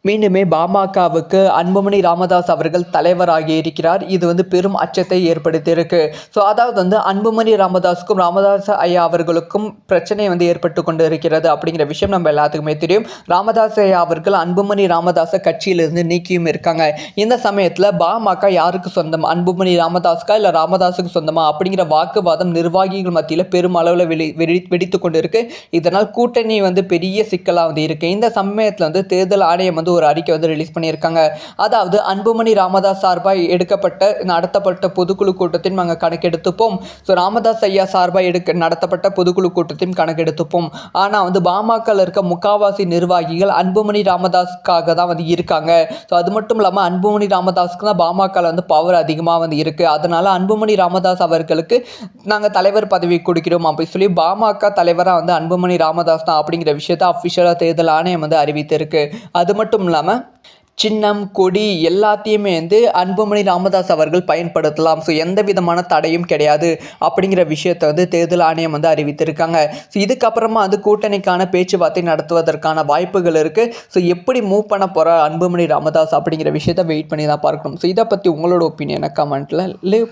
மீண்டுமே பாமகவுக்கு அன்புமணி ராமதாஸ் அவர்கள் தலைவராகி இருக்கிறார். இது பெரும் அச்சத்தை ஏற்படுத்தியிருக்கு. ஸோ அதாவது அன்புமணி ராமதாஸுக்கும் ராமதாஸ் ஐயா அவர்களுக்கும் பிரச்சனை ஏற்பட்டு கொண்டு இருக்கிறது அப்படிங்கிற விஷயம் நம்ம எல்லாத்துக்குமே தெரியும். ராமதாஸ் ஐயா அவர்கள் அன்புமணி ராமதாஸை கட்சியிலிருந்து நீக்கியும் இருக்காங்க. இந்த சமயத்தில் பாமக யாருக்கு சொந்தம், அன்புமணி ராமதாஸ்கா இல்லை ராமதாஸுக்கு சொந்தமா அப்படிங்கிற வாக்குவாதம் நிர்வாகிகள் மத்தியில் பெரும் அளவில் வெடித்து கொண்டு இருக்கு. இதனால் கூட்டணி பெரிய சிக்கலாக இருக்கு. இந்த சமயத்தில் தேர்தல் ஆணையம் ஒரு அறிக்கை ரிலீஸ் பண்ணியிருக்காங்க. அதாவது அன்புமணி ராமதாஸ் சார்பாக நடத்தப்பட்ட பொதுக்குழு கூட்டத்தின் நாங்கள் கணக்கெடுத்துப்போம். ஸோ ராமதாஸ் ஐயா சார்பாக நடத்தப்பட்ட பொதுக்குழு கூட்டத்தையும் கணக்கெடுத்துப்போம். ஆனால் பாமக இருக்க முக்காவாசி நிர்வாகிகள் அன்புமணி ராமதாஸ்க்காக தான் இருக்காங்க. ஸோ அது மட்டும் இல்லாமல் அன்புமணி ராமதாஸ்க்கு தான் பாமக பவர் அதிகமாக இருக்கு. அதனால அன்புமணி ராமதாஸ் அவர்களுக்கு நாங்கள் தலைவர் பதவி கொடுக்கிறோம் அப்படின்னு சொல்லி பாமக தலைவராக அன்புமணி ராமதாஸ் தான் அப்படிங்கிற விஷயத்தை அஃபிஷியலாக தேர்தல் ஆணையம் அறிவித்திருக்கு. அது மட்டும் இல்லாமல் சின்னம், கொடி எல்லாத்தையுமே அன்புமணி ராமதாஸ் அவர்கள் பயன்படுத்தலாம். ஸோ எந்த விதமான தடையும் கிடையாது அப்படிங்கிற விஷயத்தை தேர்தல் ஆணையம் அறிவித்திருக்காங்க. ஸோ இதுக்கப்புறமா கூட்டணிக்கான பேச்சுவார்த்தை நடத்துவதற்கான வாய்ப்புகள் இருக்குது. ஸோ எப்படி மூவ் பண்ண போகிற அன்புமணி ராமதாஸ் அப்படிங்கிற விஷயத்தை வெயிட் பண்ணி தான் பார்க்கணும். ஸோ இதை பற்றி உங்களோட ஒப்பீனியனை கமெண்ட்டில் லீவ்